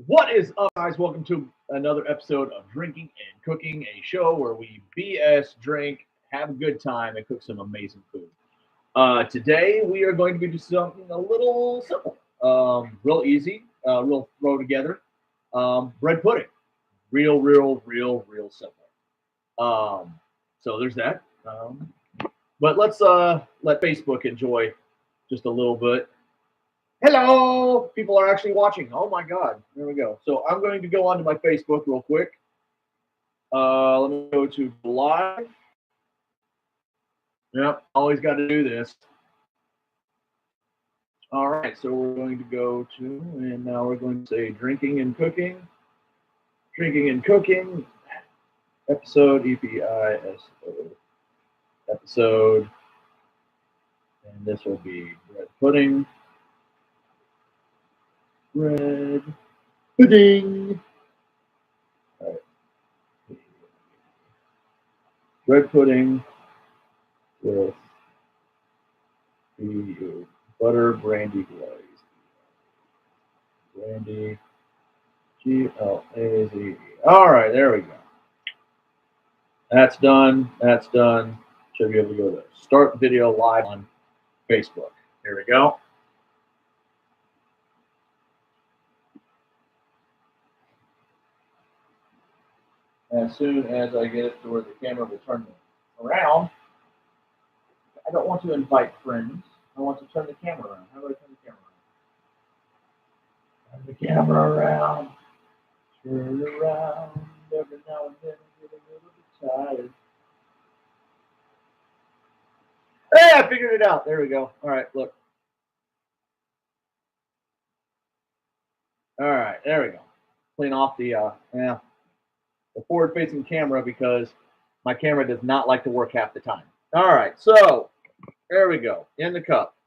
What is up, guys? Welcome to another episode of Drinking and Cooking, a show where we BS, drink, have a good time, and cook some amazing food. Today, we are going to be doing something a little simple, real easy, real throw together. Bread pudding, real simple. So there's that. But let's let Facebook enjoy just a little bit. Hello, people are actually watching. Oh my God, there we go. So I'm going to go onto my Facebook real quick. Let me go to live. Yep, always got to do this. All right, so we're going to go to, and now we're going to say drinking and cooking, episode EPISO, episode, and this will be bread pudding. Bread pudding. All right. Bread pudding with the butter brandy glaze. Brandy, Glaze. All right, there we go. That's done. That's done. Should be able to go to start video live on Facebook. Here we go. As soon as I get it to where the camera will turn around, I don't want to invite friends. I want to turn the camera around. How do I turn the camera around? Turn the camera around. Turn it around. Every now and then I get a little bit tired. Hey, I figured it out. There we go. All right, look. All right, there we go. Clean off the forward-facing camera because my camera does not like to work half the time. All right, so there we go. In the cup.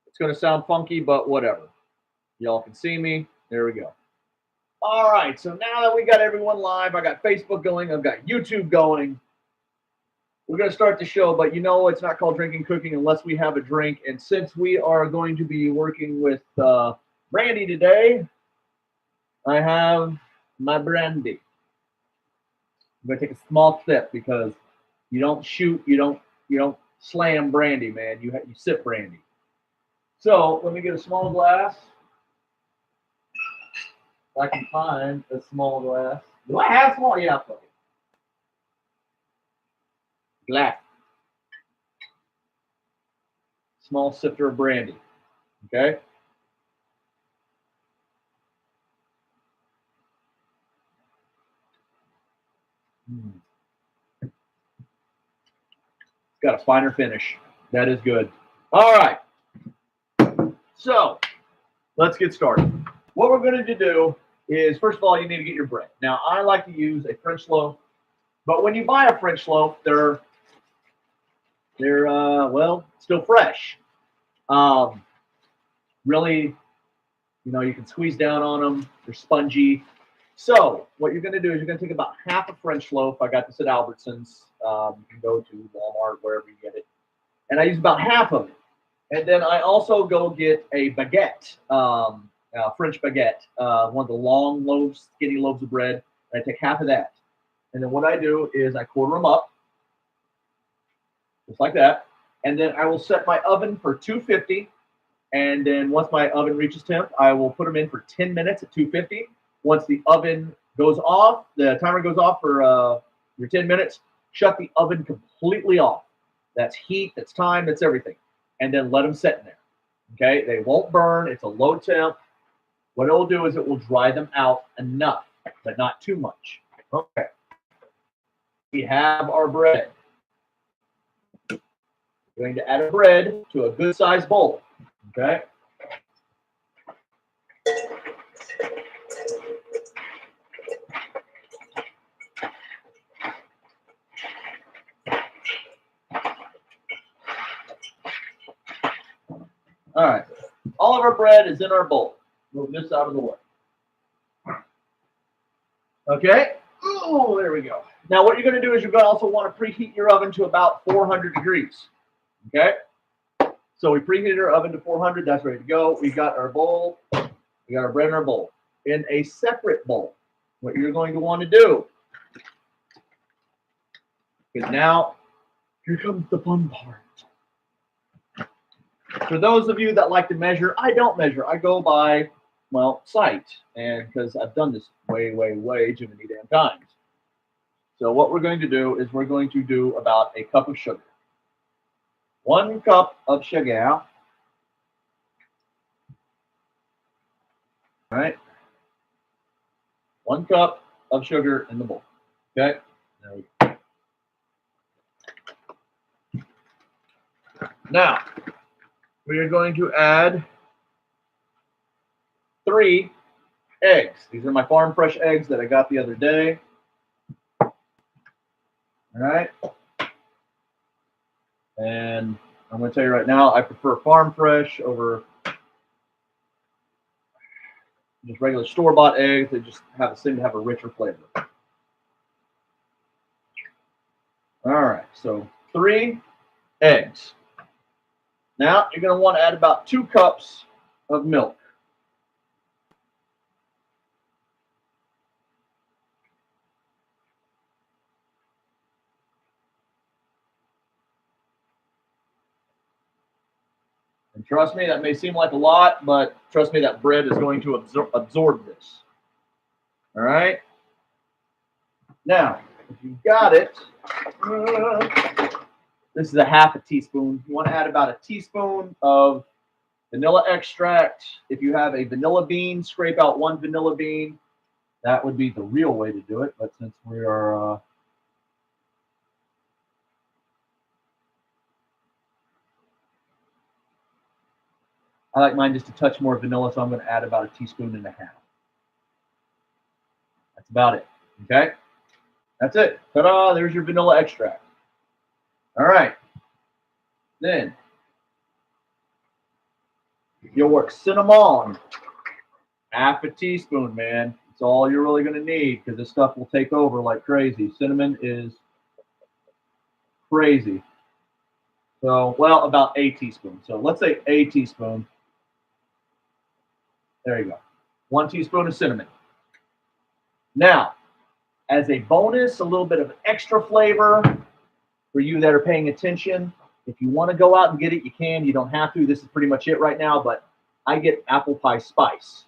It's going to sound funky, but whatever. Y'all can see me. There we go. All right, so now that we got everyone live, I got Facebook going, I've got YouTube going. We're going to start the show, but you know it's not called Drinking Cooking unless we have a drink. And since we are going to be working with Brandy today, I have my Brandy. I'm going to take a small sip because you don't shoot, you don't slam brandy, man. You sip brandy. So let me get a small glass. If I can find a small glass. Do I have small? Yeah, fuck it. Glass. Small sifter of brandy. Okay. It's got a finer finish. That is good. All right. So let's get started. What we're going to do is, first of all, you need to get your bread. Now, I like to use a French loaf, but when you buy a French loaf, they're still fresh. Really, you can squeeze down on them. They're spongy. So what you're going to do is you're going to take about half a French loaf. I got this at Albertsons. You can go to Walmart, wherever you get it. And I use about half of it. And then I also go get a baguette, French baguette, one of the long loaves, skinny loaves of bread. And I take half of that. And then what I do is I quarter them up, just like that. And then I will set my oven for 250. And then once my oven reaches temp, I will put them in for 10 minutes at 250. Once the oven goes off, the timer goes off for your 10 minutes, shut the oven completely off. That's heat, that's time, that's everything. And then let them sit in there. Okay, they won't burn. It's a low temp. What it will do is it will dry them out enough, but not too much. Okay. We have our bread. We're going to add a bread to a good sized bowl. Okay. All right. All of our bread is in our bowl. Move this out of the way. Okay. Oh, there we go. Now, what you're going to do is you're going to also want to preheat your oven to about 400 degrees. Okay. So we preheated our oven to 400. That's ready to go. We got our bowl. We got our bread in our bowl. in a separate bowl. What you're going to want to do is now, here comes the fun part. For those of you that like to measure, I don't measure. I go by, well, sight, and because I've done this way too many damn times. So what we're going to do is we're going to do about a cup of sugar. 1 cup of sugar. All right. 1 cup of sugar in the bowl. Okay. There we go. Now, we are going to add 3 eggs. These are my farm fresh eggs that I got the other day. All right. And I'm going to tell you right now, I prefer farm fresh over just regular store-bought eggs. They just seem to have a richer flavor. All right, so 3 eggs. Now you're going to want to add about 2 cups of milk. And trust me, that may seem like a lot, but trust me, that bread is going to absorb this. All right? Now, if you've got it, this is a half a teaspoon. You want to add about a teaspoon of vanilla extract. If you have a vanilla bean, scrape out 1 vanilla bean. That would be the real way to do it. But since we are I like mine just a touch more vanilla, so I'm going to add about 1.5 teaspoons. That's about it. Okay? That's it. Ta-da! There's your vanilla extract. All right. Then you'll work cinnamon. Half a teaspoon, man. It's all you're really going to need because this stuff will take over like crazy. Cinnamon is crazy. So, well, about a teaspoon. So let's say a teaspoon. There you go. 1 teaspoon of cinnamon. Now, as a bonus, a little bit of extra flavor for you that are paying attention. If you want to go out and get it, you can. You don't have to. This is pretty much it right now, but I get apple pie spice.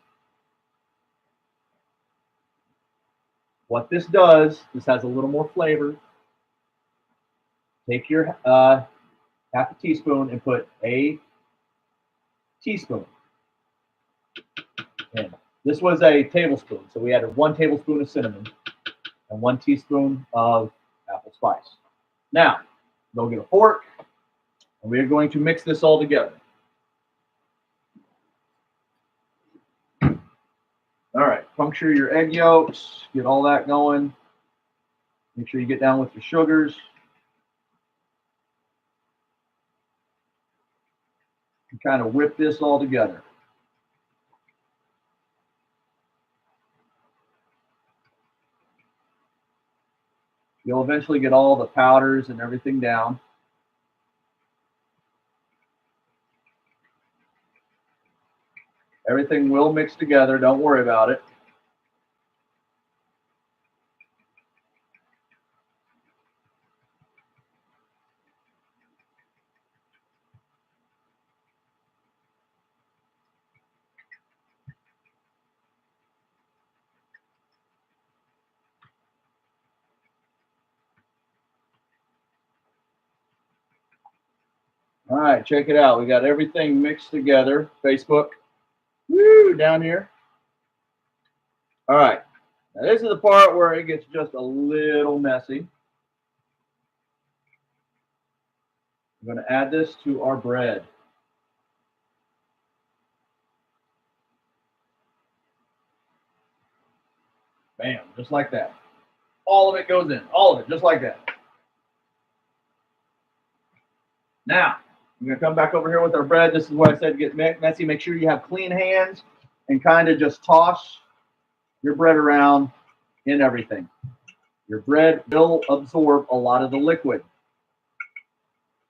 What this does, this has a little more flavor. Take your half a teaspoon and put a teaspoon in. This was a tablespoon, so we added 1 tablespoon of cinnamon and 1 teaspoon of apple spice. Now, go get a fork, and we are going to mix this all together. All right, puncture your egg yolks, get all that going. Make sure you get down with your sugars. And kind of whip this all together. You'll eventually get all the powders and everything down. Everything will mix together. Don't worry about it. All right, check it out. We got everything mixed together. Facebook, woo, down here. All right, now this is the part where it gets just a little messy. I'm going to add this to our bread. Bam, just like that. All of it goes in, all of it, just like that. Now, I'm going to come back over here with our bread. This is what I said, get messy. Make sure you have clean hands and kind of just toss your bread around in everything. Your bread will absorb a lot of the liquid.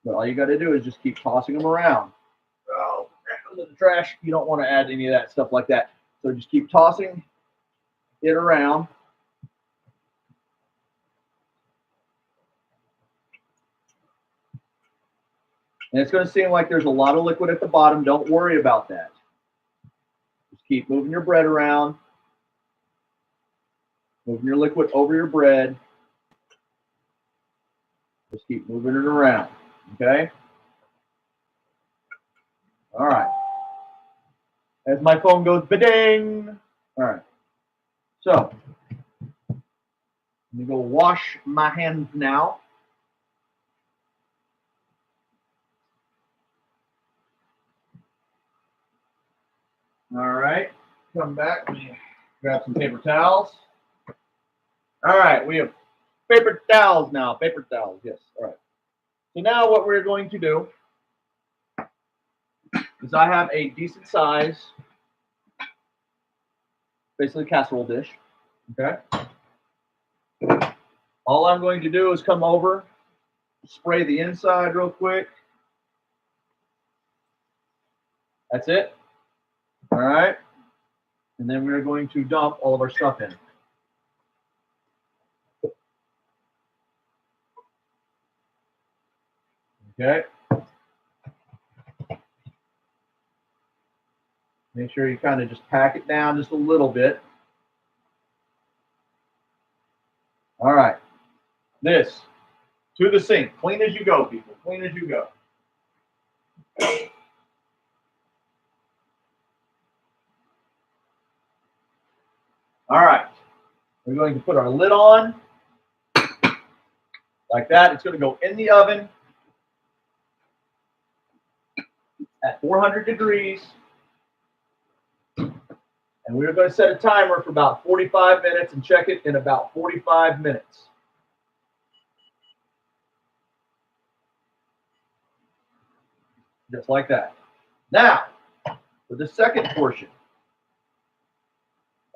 So all you got to do is just keep tossing them around. Oh, the trash, you don't want to add any of that stuff like that. So just keep tossing it around. And it's going to seem like there's a lot of liquid at the bottom. Don't worry about that. Just keep moving your bread around. Moving your liquid over your bread. Just keep moving it around. Okay? All right. As my phone goes, ba-ding. All right. So, let me go wash my hands now. All right. Come back. Let me grab some paper towels. All right. We have paper towels now. Paper towels. Yes. All right. So now what we're going to do is I have a decent size, basically casserole dish. Okay. All I'm going to do is come over, spray the inside real quick. That's it. All right. And then we're going to dump all of our stuff in. Okay. Make sure you kind of just pack it down just a little bit. All right. This to the sink. Clean as you go, people. Clean as you go. All right. We're going to put our lid on like that. It's going to go in the oven at 400 degrees. And we're going to set a timer for about 45 minutes and check it in about 45 minutes. Just like that. Now, for the second portion.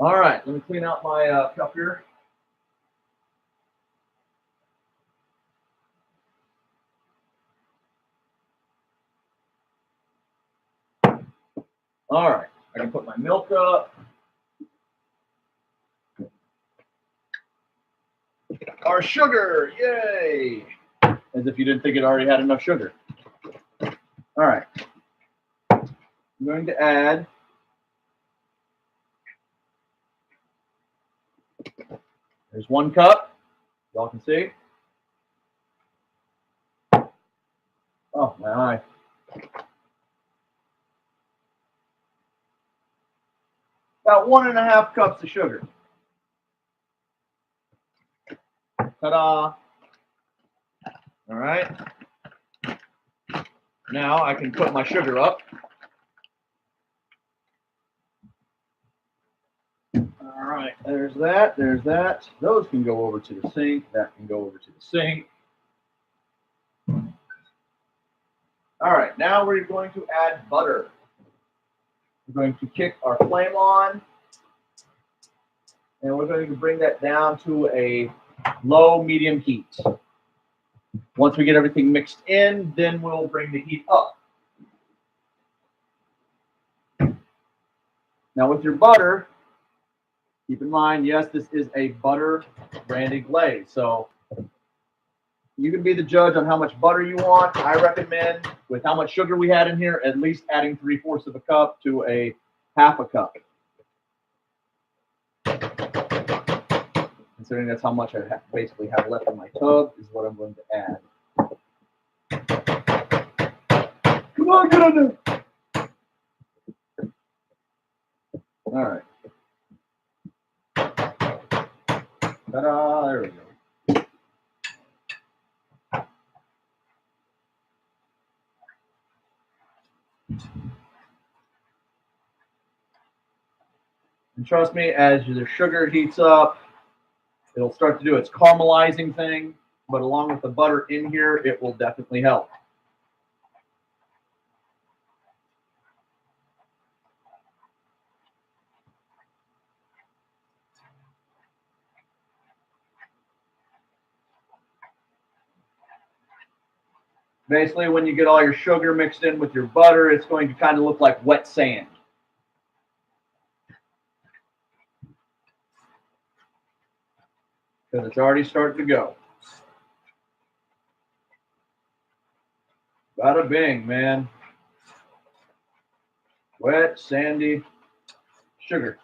All right, let me clean out my cup here. All right, I can put my milk up. Our sugar, yay! As if you didn't think it already had enough sugar. All right, I'm going to add there's 1 cup. Y'all can see. Oh, my eye. About 1.5 cups of sugar. Ta-da! All right. Now I can put my sugar up. All right, there's that, there's that. Those can go over to the sink. That can go over to the sink. All right, now we're going to add butter. We're going to kick our flame on, and we're going to bring that down to a low, medium heat. Once we get everything mixed in, then we'll bring the heat up. Now with your butter, keep in mind, yes, this is a butter brandy glaze. So you can be the judge on how much butter you want. I recommend, with how much sugar we had in here, at least adding 3/4 of a cup to a 1/2 cup. Considering that's how much I basically have left in my tub, is what I'm going to add. Come on, get on there. All right. Ta-da, there we go. And trust me, as the sugar heats up, it'll start to do its caramelizing thing, but along with the butter in here, it will definitely help. Basically, when you get all your sugar mixed in with your butter, it's going to kind of look like wet sand. because it's already starting to go. Bada bing, man. Wet, sandy, sugar.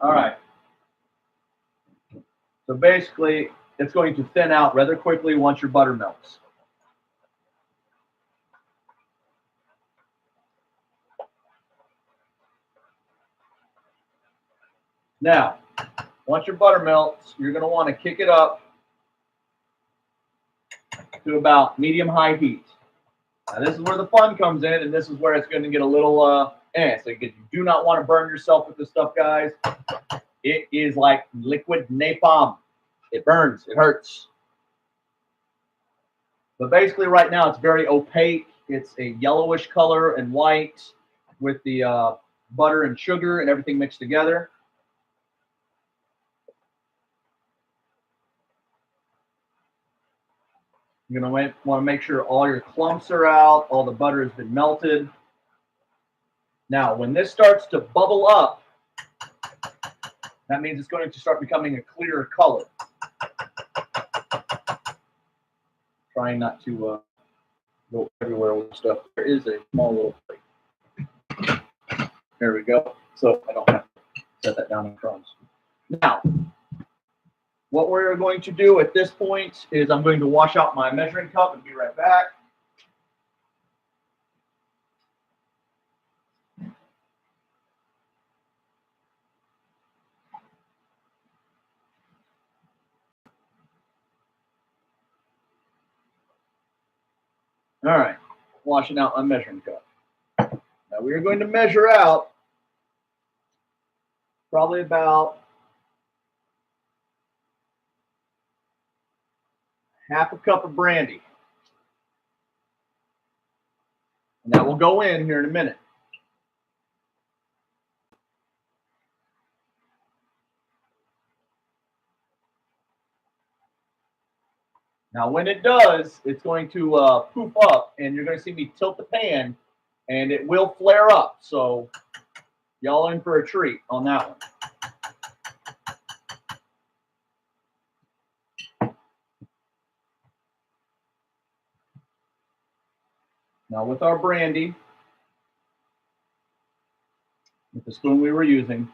All right. So basically, it's going to thin out rather quickly once your butter melts. Now, once your butter melts, you're going to want to kick it up to about medium-high heat. Now, this is where the fun comes in, and this is where it's going to get a little So you do not want to burn yourself with this stuff, guys. It is like liquid napalm. It burns. It hurts. But basically, right now, it's very opaque. It's a yellowish color and white with the butter and sugar and everything mixed together. You're going to want to make sure all your clumps are out, all the butter has been melted. Now, when this starts to bubble up, that means it's going to start becoming a clearer color. Trying not to go everywhere with stuff. There is a small little plate. There we go. So I don't have to set that down in crumbs. Now, what we're going to do at this point is I'm going to wash out my measuring cup and be right back. All right, washing out my measuring cup. Now we're going to measure out probably about half a cup of brandy. And that will go in here in a minute. Now, when it does, it's going to poof up, and you're going to see me tilt the pan, and it will flare up. So y'all in for a treat on that one. Now, with our brandy, with the spoon we were using,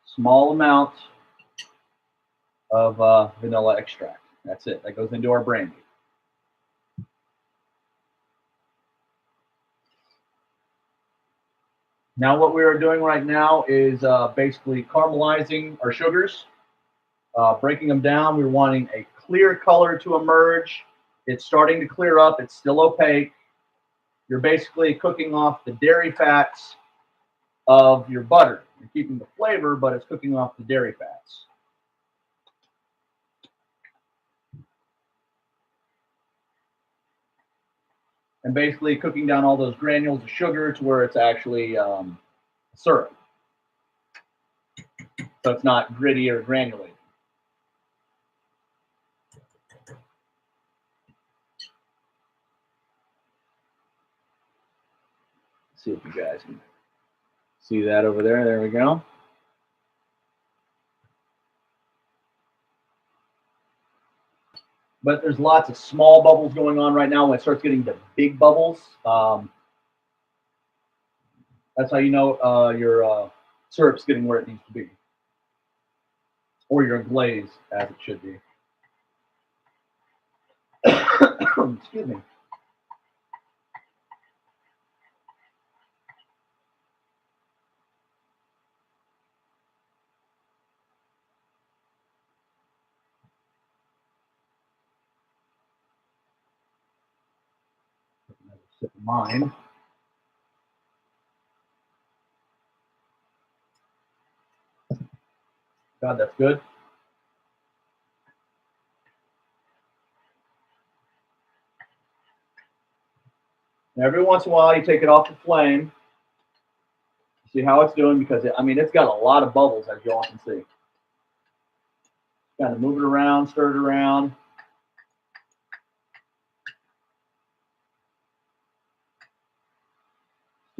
small amount of vanilla extract. That's it. That goes into our brandy. Now what we are doing right now is basically caramelizing our sugars, breaking them down. We're wanting a clear color to emerge. It's starting to clear up. It's still opaque. You're basically cooking off the dairy fats of your butter. You're keeping the flavor, but it's cooking off the dairy fats. And basically cooking down all those granules of sugar to where it's actually syrup. So it's not gritty or granulated. Let's see if you guys can see that over there. There we go. But there's lots of small bubbles going on right now. When it starts getting to big bubbles, that's how you know your syrup's getting where it needs to be. Or your glaze, as it should be. Excuse me. Another sip of mine. God, that's good. And every once in a while, you take it off the flame. See how it's doing because, it's got a lot of bubbles, as you all can see. Kind of move it around, stir it around.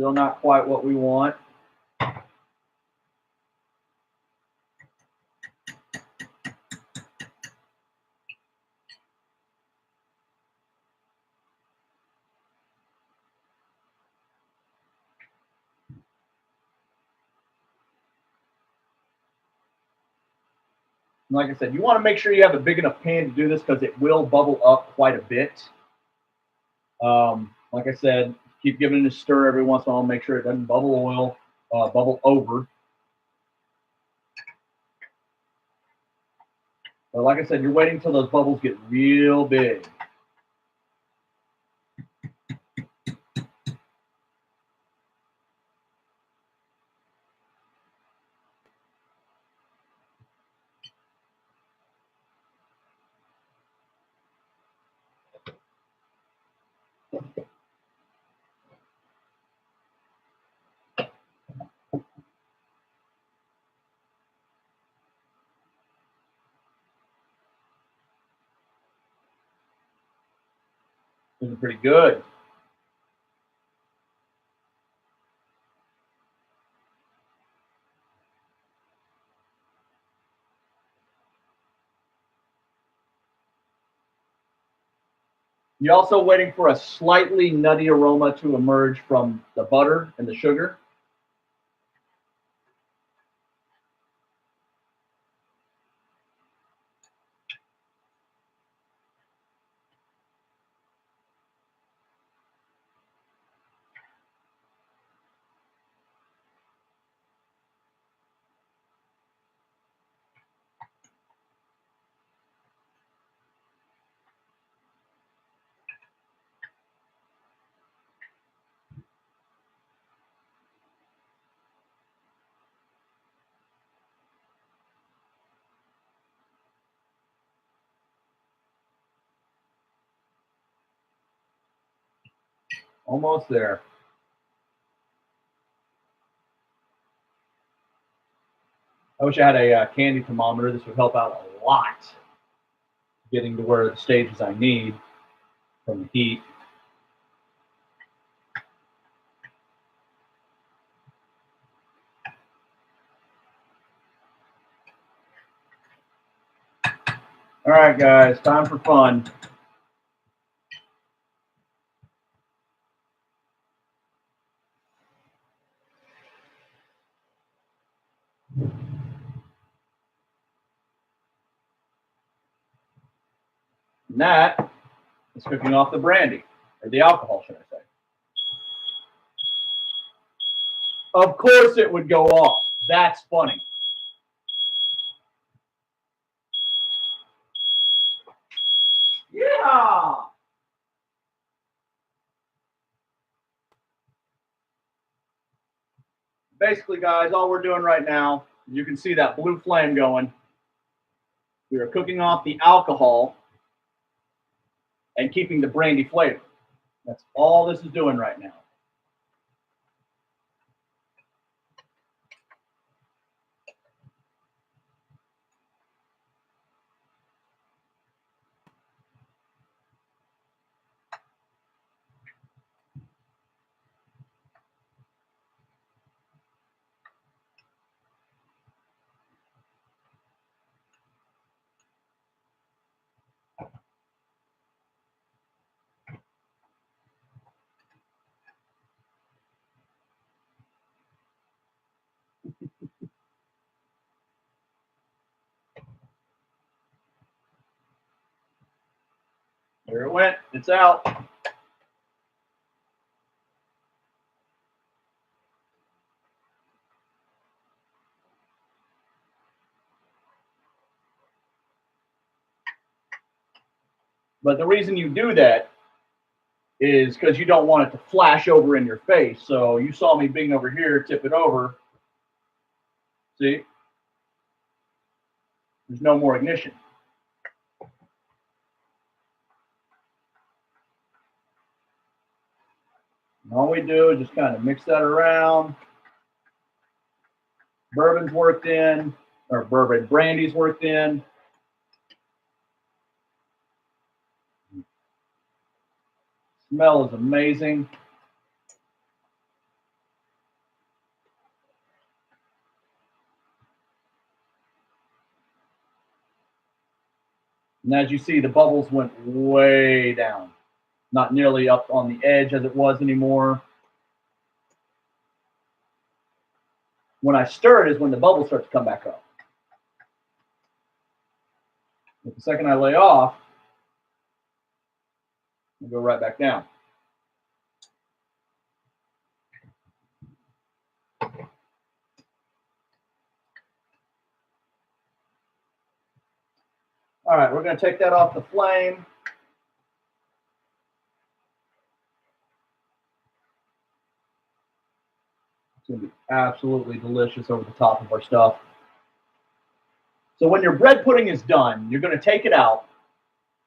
Still not quite what we want. Like I said, you want to make sure you have a big enough pan to do this because it will bubble up quite a bit. Like I said, keep giving it a stir every once in a while. Make sure it doesn't bubble over. But like I said, you're waiting until those bubbles get real big. This is pretty good. You're also waiting for a slightly nutty aroma to emerge from the butter and the sugar. Almost there. I wish I had a candy thermometer. This would help out a lot getting to where the stages I need from the heat. All right, guys, time for fun. And that is cooking off the brandy, or the alcohol, should I say. Of course it would go off. That's funny. Yeah. Basically, guys, all we're doing right now, you can see that blue flame going. We are cooking off the alcohol and keeping the brandy flavor. That's all this is doing right now. There it went. It's out. But the reason you do that is because you don't want it to flash over in your face. So you saw me being over here, tip it over. See? There's no more ignition. And all we do is just kind of mix that around. Bourbon's worked in, or brandy's worked in. Smell is amazing. And as you see, the bubbles went way down. Not nearly up on the edge as it was anymore. When I stir it is when the bubbles start to come back up. But the second I lay off, it go right back down. All right, we're going to take that off the flame. It's going to be absolutely delicious over the top of our stuff. So when your bread pudding is done, you're going to take it out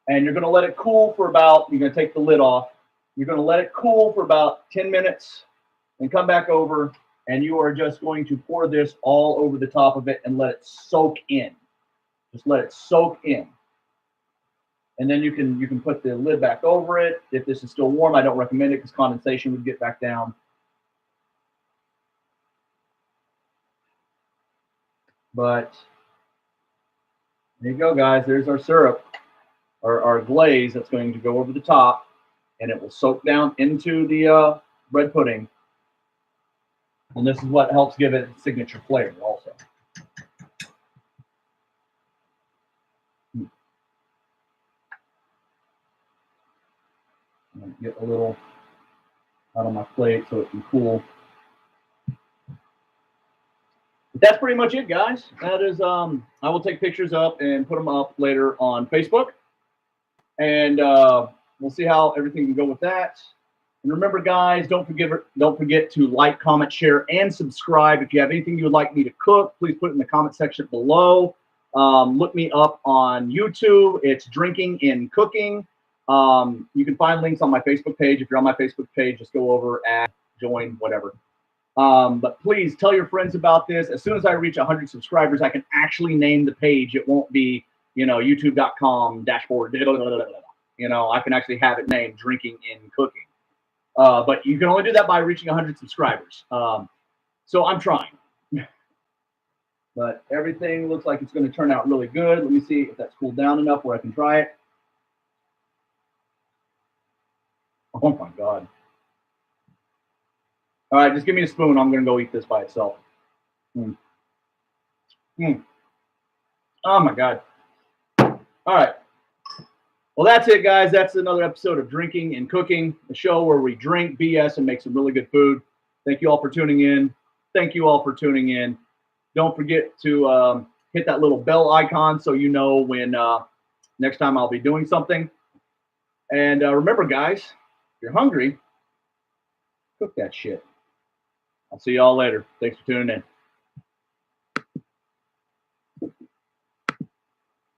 and you're going to let it cool for about, you're going to take the lid off. You're going to let it cool for about 10 minutes and come back over, and you are just going to pour this all over the top of it and let it soak in. Just let it soak in. And then you can put the lid back over it. If this is still warm, I don't recommend it because condensation would get back down. But there you go, guys. There's our syrup, or our glaze that's going to go over the top, and it will soak down into the bread pudding. And this is what helps give it signature flavor also. Get a little out of my plate so it can cool. But that's pretty much it, guys. That is, I will take pictures up and put them up later on Facebook. And we'll see how everything can go with that. And remember, guys, don't forget to like, comment, share, and subscribe. If you have anything you would like me to cook, please put it in the comment section below. Look me up on YouTube. It's Drinking and Cooking. You can find links on my Facebook page. If you're on my Facebook page, just go over and join, whatever. But please tell your friends about this. As soon as I reach 100 subscribers, I can actually name the page. It won't be, youtube.com/dashboard. I can actually have it named Drinking and Cooking. But you can only do that by reaching 100 subscribers. So I'm trying. But everything looks like it's going to turn out really good. Let me see if that's cooled down enough where I can try it. Oh my God. All right, just give me a spoon. I'm going to go eat this by itself. Oh my God. All right. Well, that's it, guys. That's another episode of Drinking and Cooking, the show where we drink BS and make some really good food. Thank you all for tuning in. Thank you all for tuning in. Don't forget to hit that little bell icon so you know when next time I'll be doing something. And remember, guys, if you're hungry, cook that shit. I'll see y'all later. Thanks for tuning in.